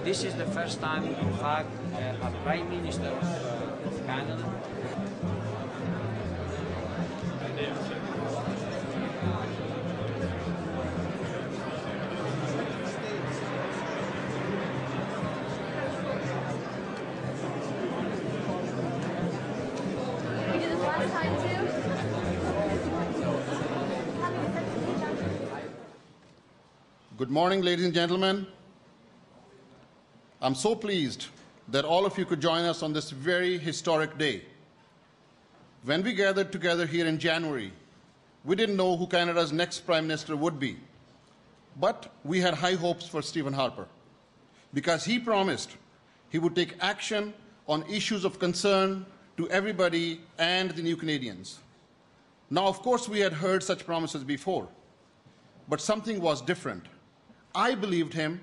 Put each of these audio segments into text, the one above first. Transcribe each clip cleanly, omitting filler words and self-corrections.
This is the first time, in fact, a Prime Minister of Canada. We did this last time too. Good morning, ladies and gentlemen. I'm so pleased that all of you could join us on this very historic day. When we gathered together here in January, we didn't know who Canada's next Prime Minister would be, but we had high hopes for Stephen Harper because he promised he would take action on issues of concern to everybody and the new Canadians. Now, of course, we had heard such promises before, but something was different. I believed him,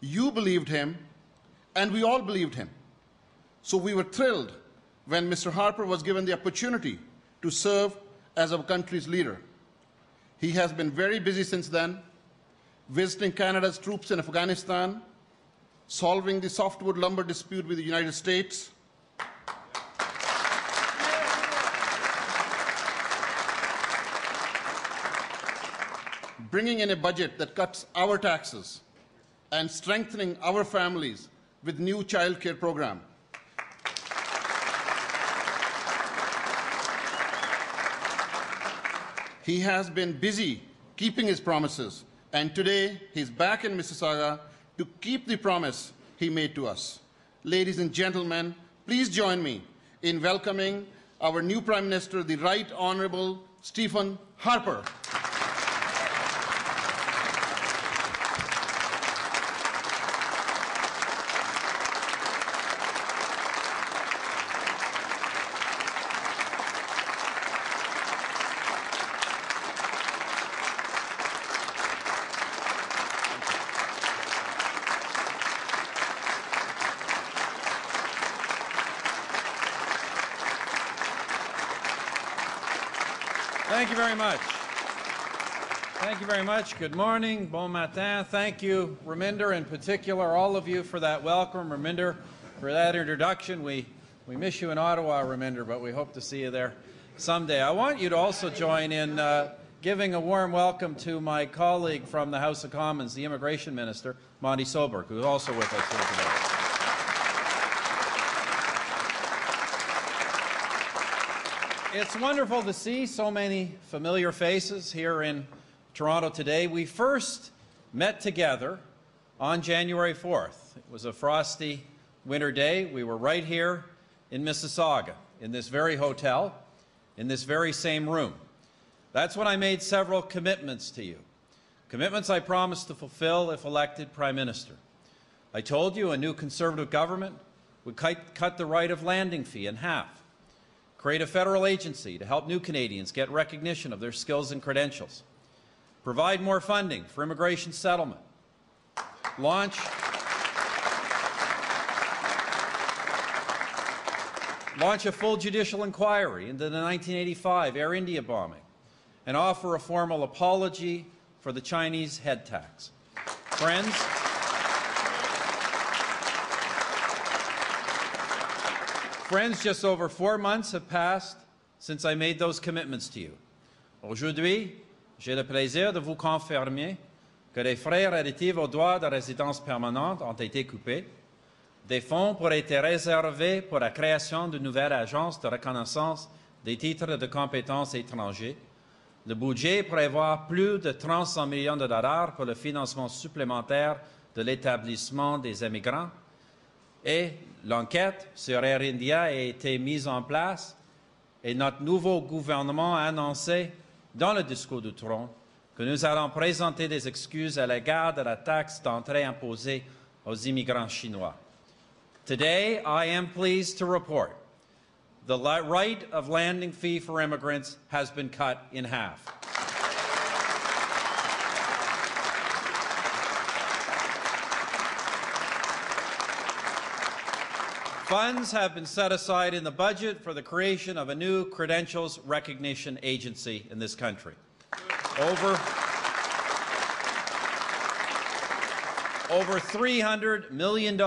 you believed him, and we all believed him. So we were thrilled when Mr. Harper was given the opportunity to serve as our country's leader. He has been very busy since then, visiting Canada's troops in Afghanistan, solving the softwood lumber dispute with the United States, bringing in a budget that cuts our taxes, and strengthening our families with new child care program. He has been busy keeping his promises, and today he's back in Mississauga to keep the promise he made to us. Ladies and gentlemen, please join me in welcoming our new Prime Minister, the Right Honourable Stephen Harper. Thank you very much. Thank you very much. Good morning. Bon matin. Thank you, Raminder, in particular, all of you for that welcome. Raminder, for that introduction. We miss you in Ottawa, Raminder, but we hope to see you there someday. I want you to also join in giving a warm welcome to my colleague from the House of Commons, the Immigration Minister, Monty Soberg, who is also with us here today. It's wonderful to see so many familiar faces here in Toronto today. We first met together on January 4th. It was a frosty winter day. We were right here in Mississauga, in this very hotel, in this very same room. That's when I made several commitments to you, commitments I promised to fulfill if elected Prime Minister. I told you a new Conservative government would cut the right of landing fee in half, create a federal agency to help new Canadians get recognition of their skills and credentials, provide more funding for immigration settlement, launch a full judicial inquiry into the 1985 Air India bombing, and offer a formal apology for the Chinese head tax. Friends, just over 4 months have passed since I made those commitments to you. Aujourd'hui, j'ai le plaisir de vous confirmer que les frais relatifs aux droits de résidence permanente ont été coupés. Des fonds pourraient être réservés pour la création de nouvelles agences de reconnaissance des titres de compétences étrangers. Le budget prévoit plus de 300 millions de dollars pour le financement supplémentaire de l'établissement des immigrants. Et l'enquête sur Air India a été mise en place et notre nouveau gouvernement a annoncé dans le discours du trône que nous allons présenter des excuses à l'égard de la taxe d'entrée imposée aux immigrants chinois. Today, I am pleased to report the right of landing fee for immigrants has been cut in half. Funds have been set aside in the budget for the creation of a new credentials recognition agency in this country. Over $300 million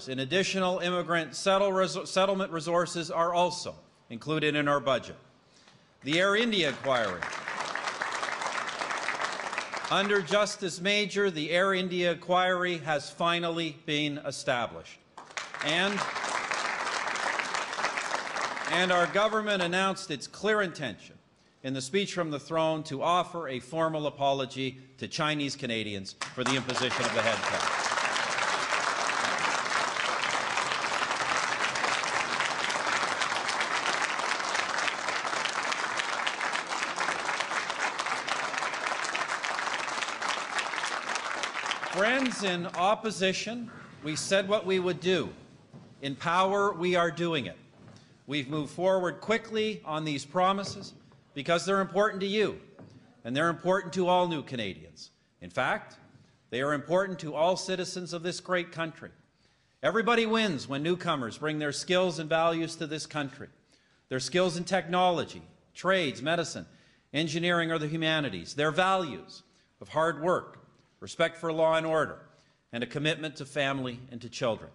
in additional immigrant settlement resources are also included in our budget. The Air India inquiry. Under Justice Major, the Air India inquiry has finally been established. And our government announced its clear intention in the speech from the throne to offer a formal apology to Chinese Canadians for the imposition of the head tax. Friends, in opposition, we said what we would do. In power, we are doing it. We've moved forward quickly on these promises because they're important to you, and they're important to all new Canadians. In fact, they are important to all citizens of this great country. Everybody wins when newcomers bring their skills and values to this country. Their skills in technology, trades, medicine, engineering, or the humanities. Their values of hard work, respect for law and order, and a commitment to family and to children.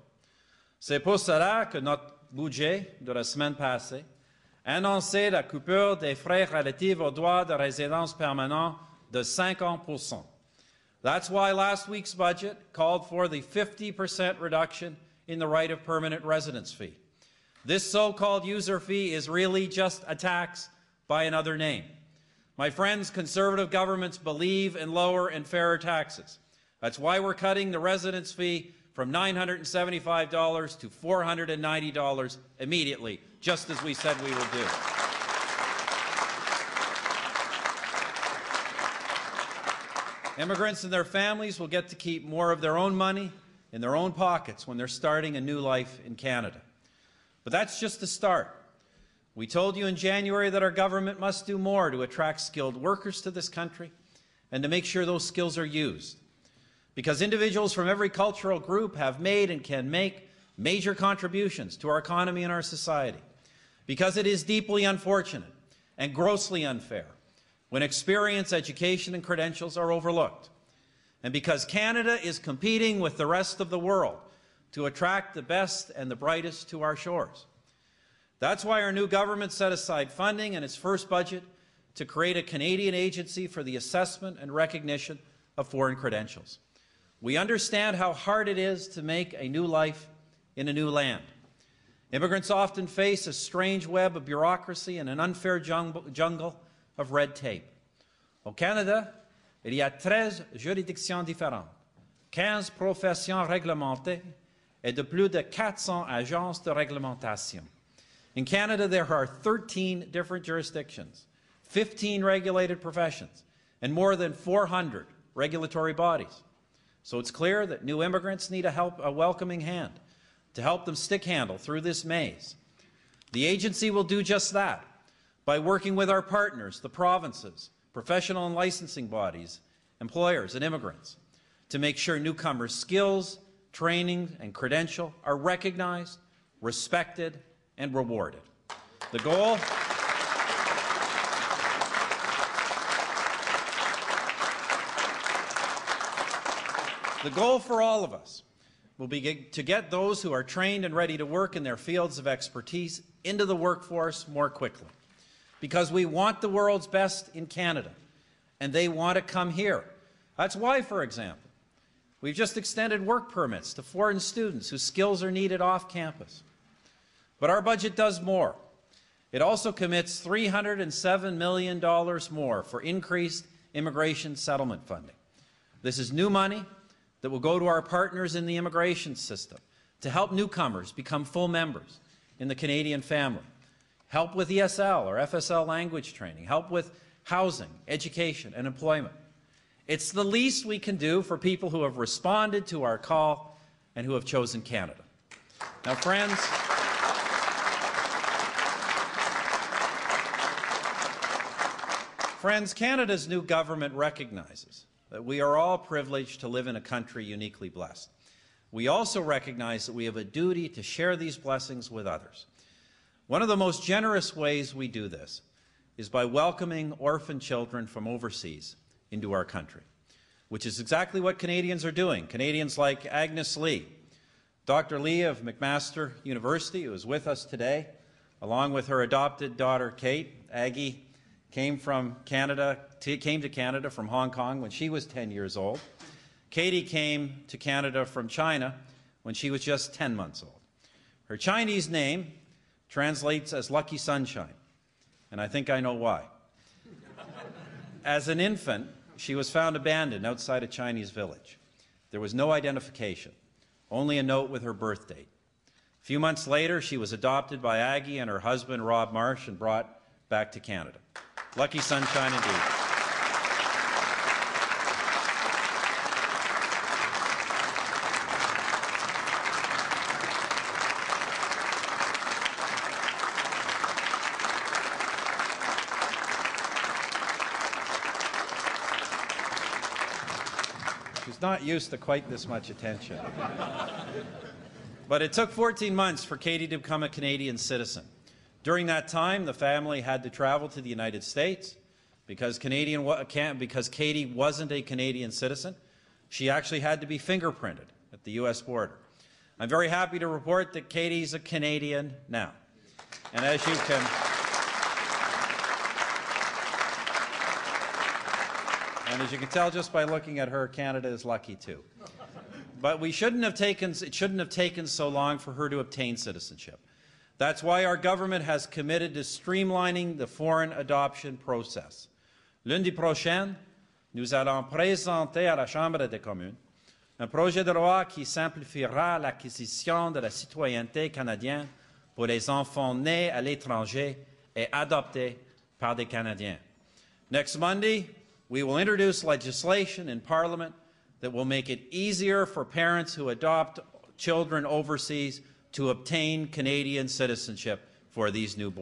C'est pour cela que notre budget de la semaine passée annonçait la coupure des frais relatifs aux droits de résidence permanent de 50%. That's why last week's budget called for the 50% reduction in the right of permanent residence fee. This so-called user fee is really just a tax by another name. My friends, Conservative governments believe in lower and fairer taxes. That's why we're cutting the residence fee from $975 to $490 immediately, just as we said we would do. Immigrants and their families will get to keep more of their own money in their own pockets when they're starting a new life in Canada. But that's just the start. We told you in January that our government must do more to attract skilled workers to this country and to make sure those skills are used. Because individuals from every cultural group have made and can make major contributions to our economy and our society. Because it is deeply unfortunate and grossly unfair when experience, education, and credentials are overlooked. And because Canada is competing with the rest of the world to attract the best and the brightest to our shores. That's why our new government set aside funding in its first budget to create a Canadian agency for the assessment and recognition of foreign credentials. We understand how hard it is to make a new life in a new land. Immigrants often face a strange web of bureaucracy and an unfair jungle of red tape. Au Canada, il y a 13 juridictions différentes, 15 professions réglementées et de plus de 400 agences de réglementation. In Canada, there are 13 different jurisdictions, 15 regulated professions, and more than 400 regulatory bodies. So it's clear that new immigrants need a welcoming hand to help them stick-handle through this maze. The agency will do just that by working with our partners, the provinces, professional and licensing bodies, employers, and immigrants to make sure newcomers' skills, training, and credential are recognized, respected, and rewarded. The goal for all of us will be to get those who are trained and ready to work in their fields of expertise into the workforce more quickly. Because we want the world's best in Canada, and they want to come here. That's why, for example, we've just extended work permits to foreign students whose skills are needed off campus. But our budget does more. It also commits $307 million more for increased immigration settlement funding. This is new money that will go to our partners in the immigration system to help newcomers become full members in the Canadian family, help with ESL or FSL language training, help with housing, education, and employment. It's the least we can do for people who have responded to our call and who have chosen Canada. Now, Friends, Canada's new government recognizes that we are all privileged to live in a country uniquely blessed. we also recognize that we have a duty to share these blessings with others. One of the most generous ways we do this is by welcoming orphan children from overseas into our country, which is exactly what Canadians are doing. Canadians like Agnes Lee, Dr. Lee of McMaster University, who is with us today, along with her adopted daughter Kate. Aggie came to Canada from Hong Kong when she was 10 years old. Katie came to Canada from China when she was just 10 months old. Her Chinese name translates as Lucky Sunshine, and I think I know why. As an infant, she was found abandoned outside a Chinese village. There was no identification, only a note with her birth date. A few months later, she was adopted by Aggie and her husband, Rob Marsh, and brought back to Canada. Lucky sunshine indeed. She's not used to quite this much attention. But it took 14 months for Katie to become a Canadian citizen. During that time, the family had to travel to the United States because Katie wasn't a Canadian citizen. She actually had to be fingerprinted at the U.S. border. I'm very happy to report that Katie's a Canadian now. And as you can tell just by looking at her, Canada is lucky too. But it shouldn't have taken so long for her to obtain citizenship. That's why our government has committed to streamlining the foreign adoption process. Lundi prochain, nous allons présenter à la Chambre des communes un projet de loi qui simplifiera l'acquisition de la citoyenneté canadienne pour les enfants nés à l'étranger et adoptés par des Canadiens. Next Monday, we will introduce legislation in Parliament that will make it easier for parents who adopt children overseas to obtain Canadian citizenship for these children.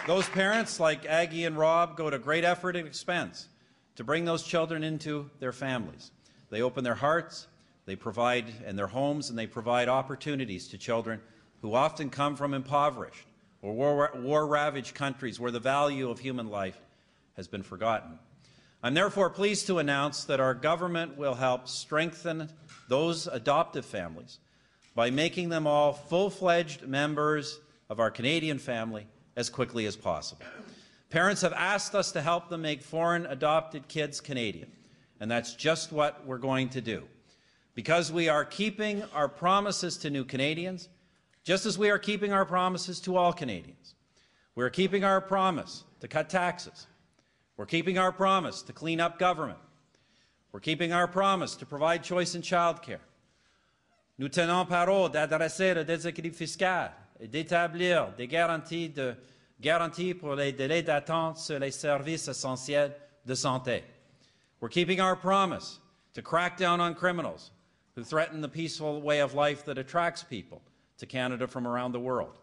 Those parents, like Aggie and Rob, go to great effort and expense to bring those children into their families. They open their hearts, they provide in their homes, and they provide opportunities to children who often come from impoverished or war-ravaged countries where the value of human life has been forgotten. I'm therefore pleased to announce that our government will help strengthen those adoptive families by making them all full-fledged members of our Canadian family as quickly as possible. Parents have asked us to help them make foreign adopted kids Canadian, and that's just what we're going to do. Because we are keeping our promises to new Canadians, just as we are keeping our promises to all Canadians. We're keeping our promise to cut taxes. We're keeping our promise to clean up government. We're keeping our promise to provide choice in childcare. Nous tenons parole d'adresser le déséquilibre fiscal et d'établir des garanties pour les délais d'attente sur les services essentiels de santé. We're keeping our promise to crack down on criminals who threaten the peaceful way of life that attracts people to Canada from around the world.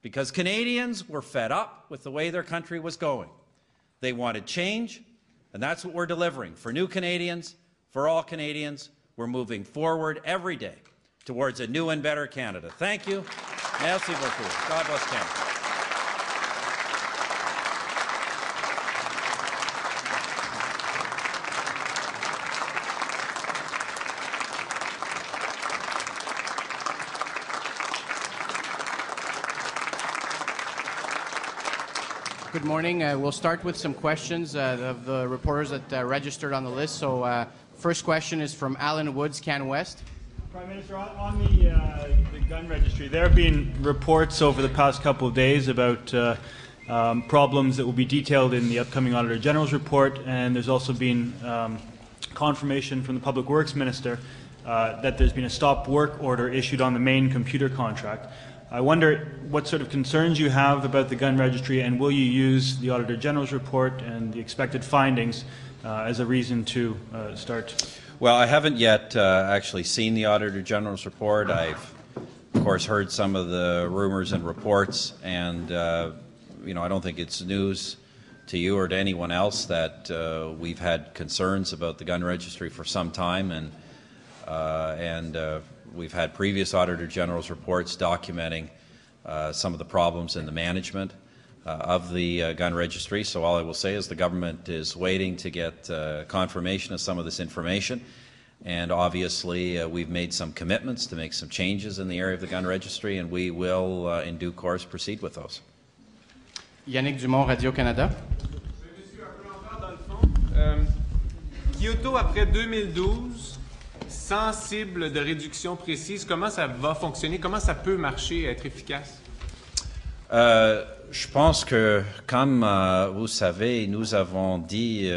Because Canadians were fed up with the way their country was going. They wanted change, and that's what we're delivering. For new Canadians, for all Canadians, we're moving forward every day towards a new and better Canada. Thank you. Merci beaucoup. God bless Canada. Good morning. We'll start with some questions of the reporters that registered on the list. So first question is from Alan Woods, Can West. Prime Minister, on the gun registry, there have been reports over the past couple of days about problems that will be detailed in the upcoming Auditor General's report, and there's also been confirmation from the Public Works Minister that there's been a stop work order issued on the main computer contract. I wonder what sort of concerns you have about the gun registry, and will you use the Auditor General's report and the expected findings as a reason to start? Well, I haven't yet actually seen the Auditor General's report. I've, of course, heard some of the rumors and reports, and I don't think it's news to you or to anyone else that we've had concerns about the gun registry for some time, and we've had previous Auditor General's reports documenting some of the problems in the management of the gun registry. So all I will say is the government is waiting to get confirmation of some of this information. And obviously, we've made some commitments to make some changes in the area of the gun registry, and we will, in due course, proceed with those. Yannick Dumont, Radio-Canada. Monsieur, un peu encore dans le fond. Kyoto, après 2012, sans cible de réduction précise, comment ça va fonctionner? Comment ça peut marcher et être efficace? Je pense que, comme vous savez, nous avons dit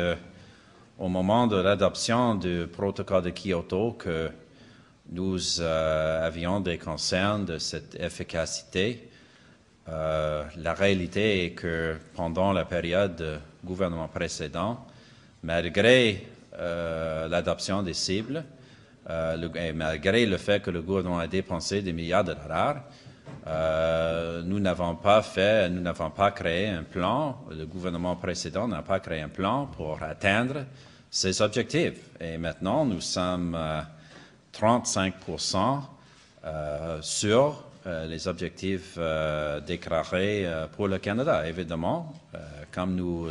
au moment de l'adoption du protocole de Kyoto que nous avions des concerns de cette efficacité. La réalité est que pendant la période du gouvernement précédent, malgré l'adoption des cibles, et malgré le fait que le gouvernement a dépensé des milliards de dollars, nous n'avons pas créé un plan, le gouvernement précédent n'a pas créé un plan pour atteindre ces objectifs. Et maintenant, nous sommes 35% sur les objectifs déclarés pour le Canada. Évidemment, comme nous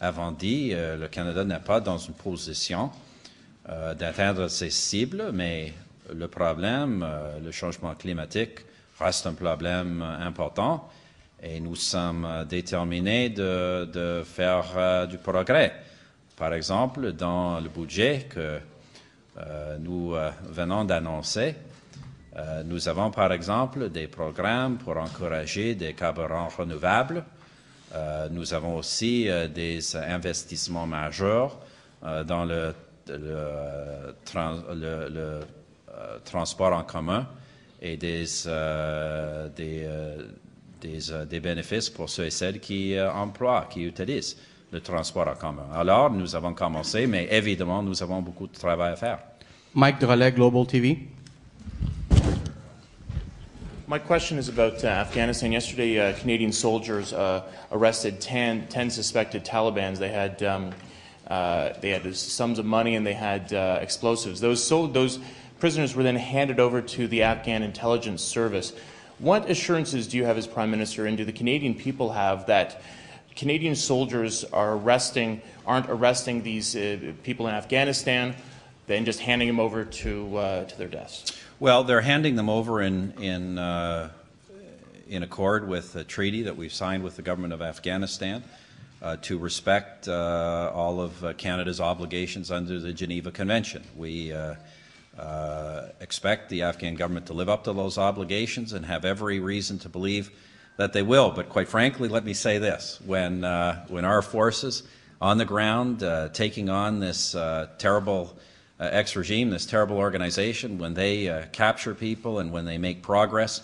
avons dit, le Canada n'est pas dans une position d'atteindre ces cibles, mais le problème, le changement climatique, reste un problème important et nous sommes déterminés de faire du progrès. Par exemple, dans le budget que nous venons d'annoncer, nous avons par exemple des programmes pour encourager des carburants renouvelables. Nous avons aussi des investissements majeurs dans le transport en commun et des bénéfices pour ceux et celles qui emploient, qui utilisent le transport en commun. Alors, nous avons commencé, mais évidemment, nous avons beaucoup de travail à faire. Mike Drolet, Global TV. My question is about Afghanistan. Yesterday, Canadian soldiers arrested 10 suspected Talibans. They had sums of money and they had explosives. Those prisoners were then handed over to the Afghan intelligence service. What assurances do you have as Prime Minister, and do the Canadian people have, that Canadian soldiers aren't arresting these people in Afghanistan, then just handing them over to their deaths? Well, they're handing them over in accord with a treaty that we've signed with the government of Afghanistan to respect all of Canada's obligations under the Geneva Convention. We expect the Afghan government to live up to those obligations and have every reason to believe that they will. But quite frankly, let me say this. When our forces on the ground taking on this terrible ex-regime, this terrible organization, when they capture people and when they make progress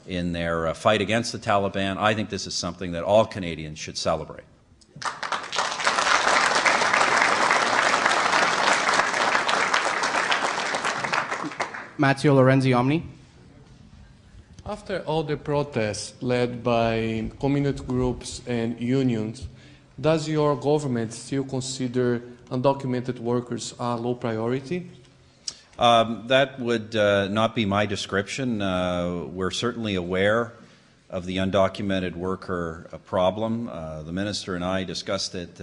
in their fight against the Taliban, I think this is something that all Canadians should celebrate. Matteo Lorenzi, Omni. After all the protests led by community groups and unions, does your government still consider undocumented workers a low priority? That would not be my description. We're certainly aware of the undocumented worker problem. The Minister and I discussed it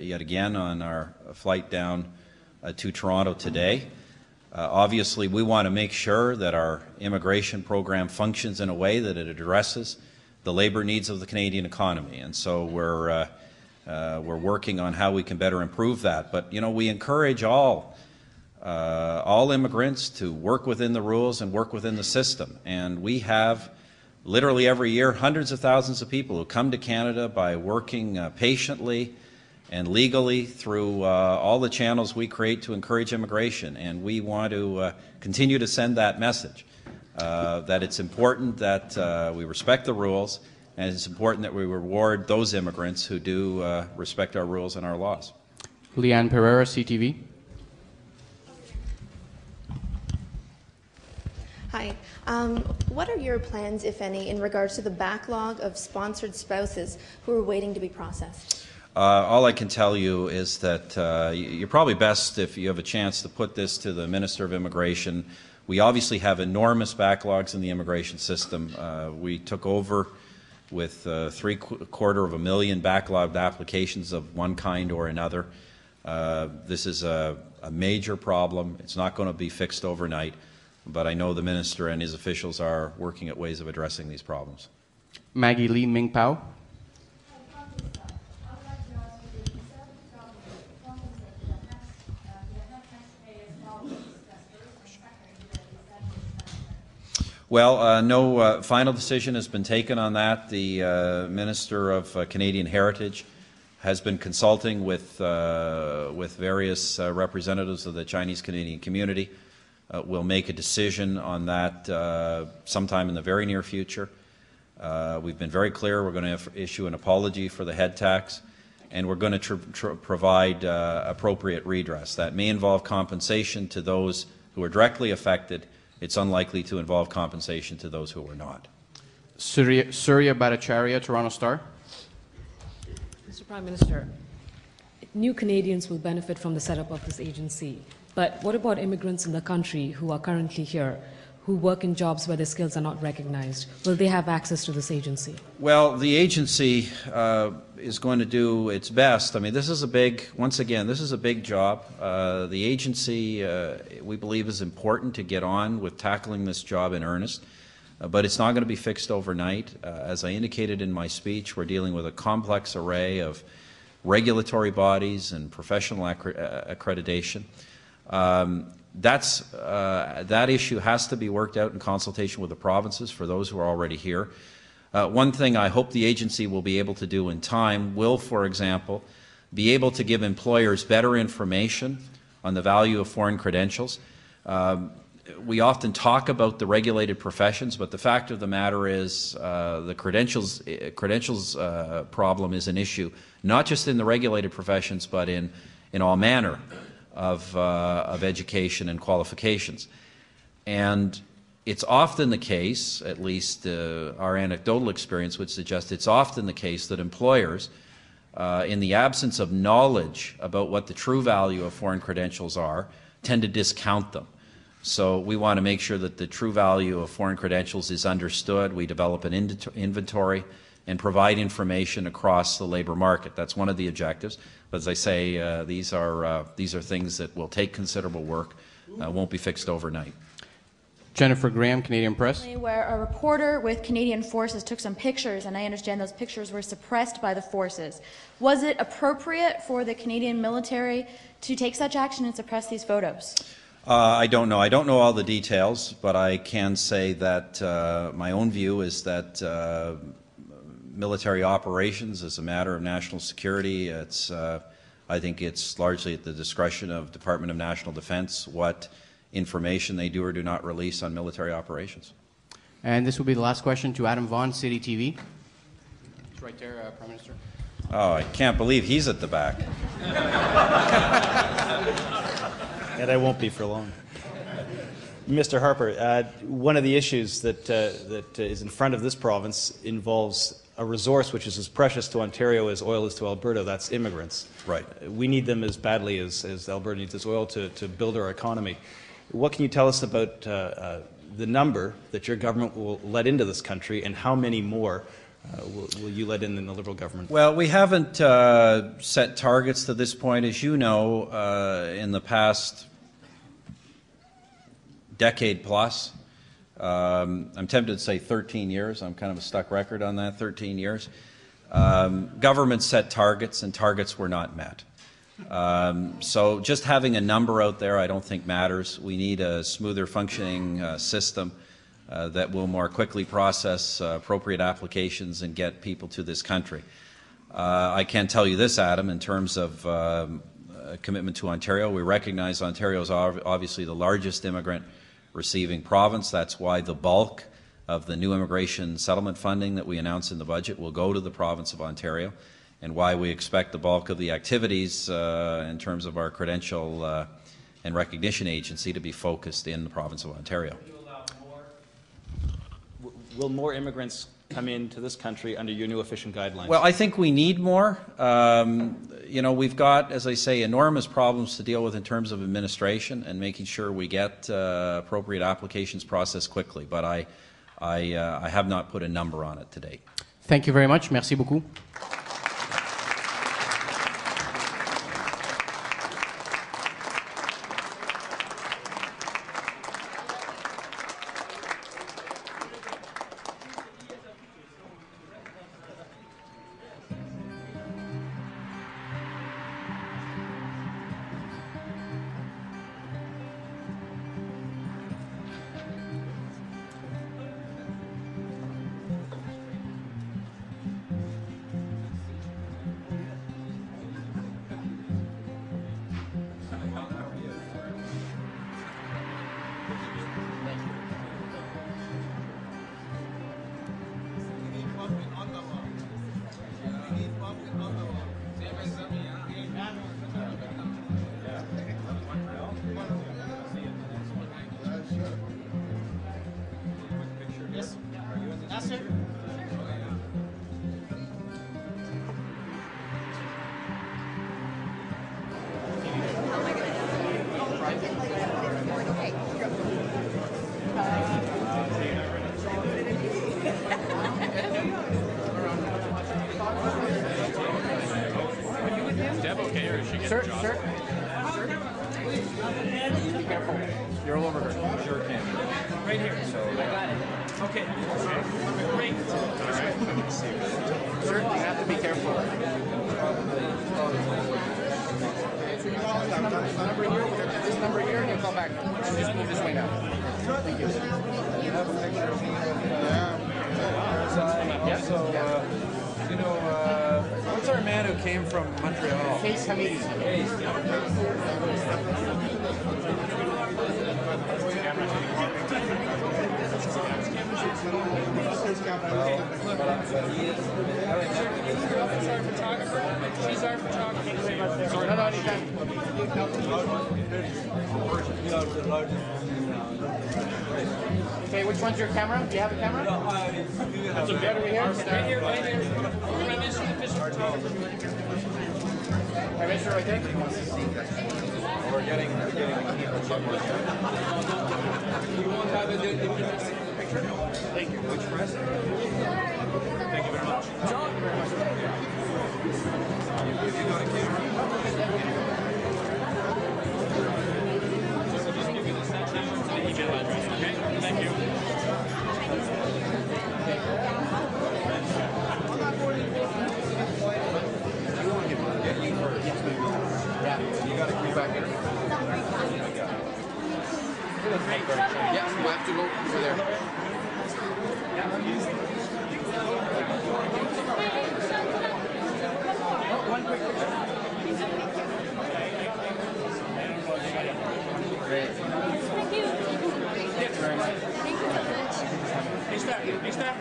yet again on our flight down to Toronto today. Obviously, we want to make sure that our immigration program functions in a way that it addresses the labor needs of the Canadian economy, and so we're working on how we can better improve that. But you know, we encourage all immigrants to work within the rules and work within the system, and we have literally every year hundreds of thousands of people who come to Canada by working patiently and legally through all the channels we create to encourage immigration. And we want to continue to send that message, that it's important that we respect the rules, and it's important that we reward those immigrants who do respect our rules and our laws. Leanne Pereira, CTV. Hi. What are your plans, if any, in regards to the backlog of sponsored spouses who are waiting to be processed? All I can tell you is that you're probably best, if you have a chance, to put this to the Minister of Immigration. We obviously have enormous backlogs in the immigration system. We took over with 750,000 backlogged applications of one kind or another. This is a major problem. It's not going to be fixed overnight, but I know the Minister and his officials are working at ways of addressing these problems. Maggie Lee Ming Pao. Well, no final decision has been taken on that. The Minister of Canadian Heritage has been consulting with various representatives of the Chinese Canadian community. We'll make a decision on that sometime in the very near future. We've been very clear. We're going to issue an apology for the head tax, and we're going to provide appropriate redress. That may involve compensation to those who are directly affected. It's unlikely to involve compensation to those who are not. Surya Bhattacharya, Toronto Star. Mr. Prime Minister, new Canadians will benefit from the setup of this agency. But what about immigrants in the country who are currently here, who work in jobs where their skills are not recognized? Will they have access to this agency? Well, the agency is going to do its best. I mean, this is a big, once again, this is a big job. The agency, we believe, is important to get on with tackling this job in earnest. But it's not going to be fixed overnight. As I indicated in my speech, we're dealing with a complex array of regulatory bodies and professional accreditation. That issue has to be worked out in consultation with the provinces for those who are already here. One thing I hope the agency will be able to do in time will, for example, be able to give employers better information on the value of foreign credentials. We often talk about the regulated professions, but the fact of the matter is the credentials problem is an issue, not just in the regulated professions, but in all manner of education and qualifications. And it's often the case, at least our anecdotal experience would suggest, it's often the case that employers, in the absence of knowledge about what the true value of foreign credentials are, tend to discount them. So we want to make sure that the true value of foreign credentials is understood. We develop an inventory and provide information across the labor market. That's one of the objectives. But as I say, these are things that will take considerable work, won't be fixed overnight. Jennifer Graham, Canadian Press. Where a reporter with Canadian Forces took some pictures, and I understand those pictures were suppressed by the forces. Was it appropriate for the Canadian military to take such action and suppress these photos? I don't know. I don't know all the details, but I can say that my own view is that military operations is a matter of national security. I think it's largely at the discretion of Department of National Defense what information they do or do not release on military operations. And this will be the last question to Adam Vaughan, City TV. It's right there, Prime Minister. Oh, I can't believe he's at the back. And I won't be for long. Mr. Harper, one of the issues that is in front of this province involves a resource which is as precious to Ontario as oil is to Alberta. That's immigrants. Right. We need them as badly as Alberta needs its oil to build our economy. What can you tell us about the number that your government will let into this country, and how many more will you let in the Liberal government? Well, we haven't set targets to this point. As you know, in the past decade plus, I'm tempted to say 13 years. I'm kind of a stuck record on that, 13 years. Governments set targets, and targets were not met. So just having a number out there I don't think matters. We need a smoother functioning system that will more quickly process appropriate applications and get people to this country. I can tell you this, Adam, in terms of commitment to Ontario, we recognize Ontario is obviously the largest immigrant receiving province. That's why the bulk of the new immigration settlement funding that we announced in the budget will go to the province of Ontario, and why we expect the bulk of the activities in terms of our credential and recognition agency to be focused in the province of Ontario. Will more immigrants come into this country under your new efficient guidelines? Well, I think we need more. You know, we've got, as I say, enormous problems to deal with in terms of administration and making sure we get appropriate applications processed quickly. But I have not put a number on it to date. Thank you very much. Merci beaucoup. Sir, sir. Be careful. You're all over her. Sure can. Right here. So I got it. Okay. Great. Sir, you have to be careful. This number here, and you come back. Just move this way now. Thank you. So, you know, what's our man who came from Montreal? Case Hamid. She's our photographer. No, anytime. Okay, which one's your camera? Do you have a camera? That's right over here. Right here, right here. Prime Minister, the official photographer. Prime Minister, right there. We're getting more. You won't have a picture? Thank you. Which press? Thank you very much. John. You got a camera? Just give you the email address, okay? Thank you. You got to come back here. Yes, you have to go over there. One quick picture. Great. Thank you. Thank you very much. Hey, stop.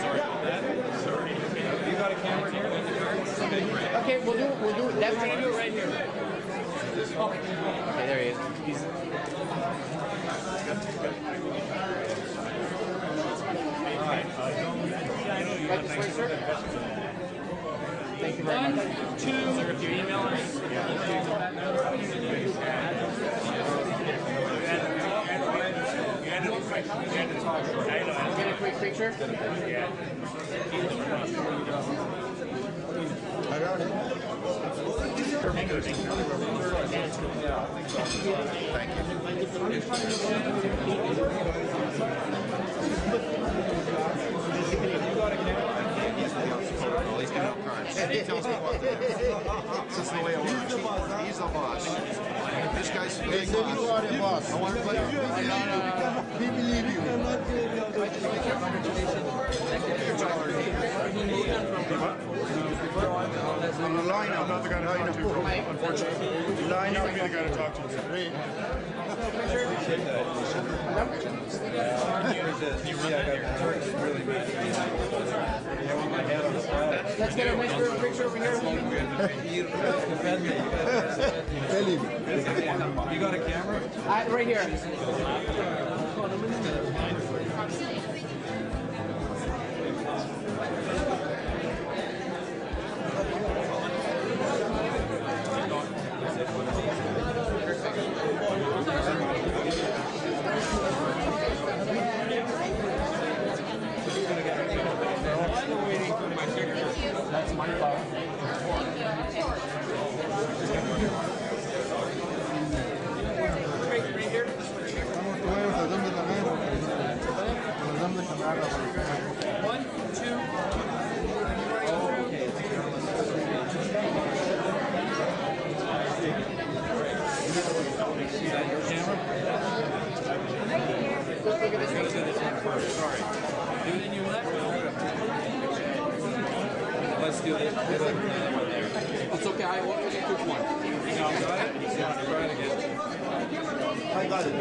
Sorry about that. Sorry. You got a camera here? Okay, great. Okay, we'll do it. That's We're going to do it right here. Okay, there he is. He's... Right this way, sir. Thank you very much. 1, 2. Sir, if you email us. Get a quick picture. I got it. He tells me what to do. This is the way it works. He's the boss. This guy's the big boss. You are the boss. I want to play. We believe you. On the line, I'm not the guy to talk to. Unfortunately, line up. Be the guy to talk to. Let's get a nice picture over here. You got a camera? Right here. That's my fault. One, two. Is that your camera? Sorry. Do it in your left. Let's do this. It's okay. I will take one. You got it? Yeah, try it again. I got it.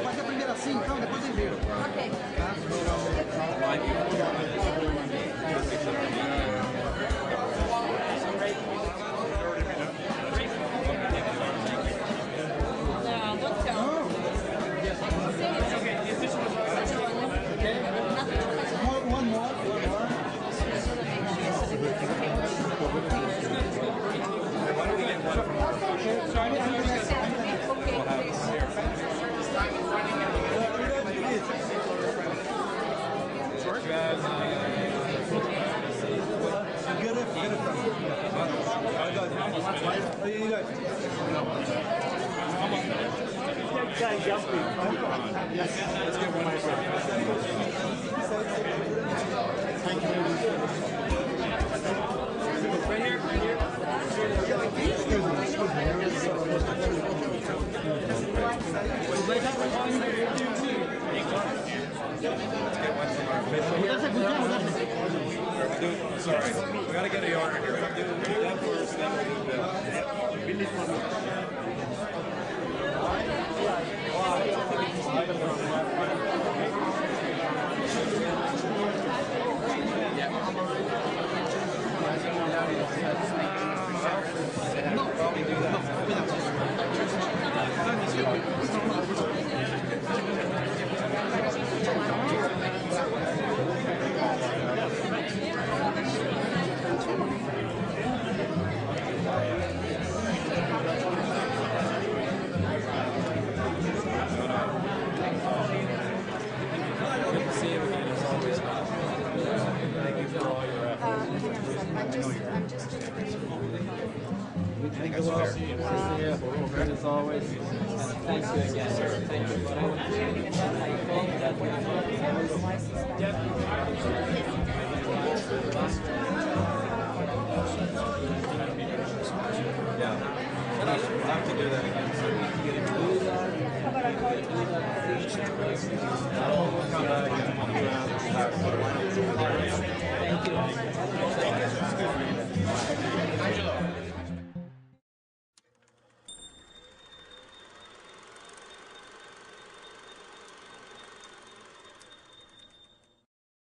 Pode aprender assim, então, depois envio. Ok. One more. Let's get one Thank you. Right here, right here. Sorry, we gotta get a order here. Do that first, then we'll do Bill. Thank you all. As always. Thank you again, sir. Thank I'll have to do that again. I'll come back and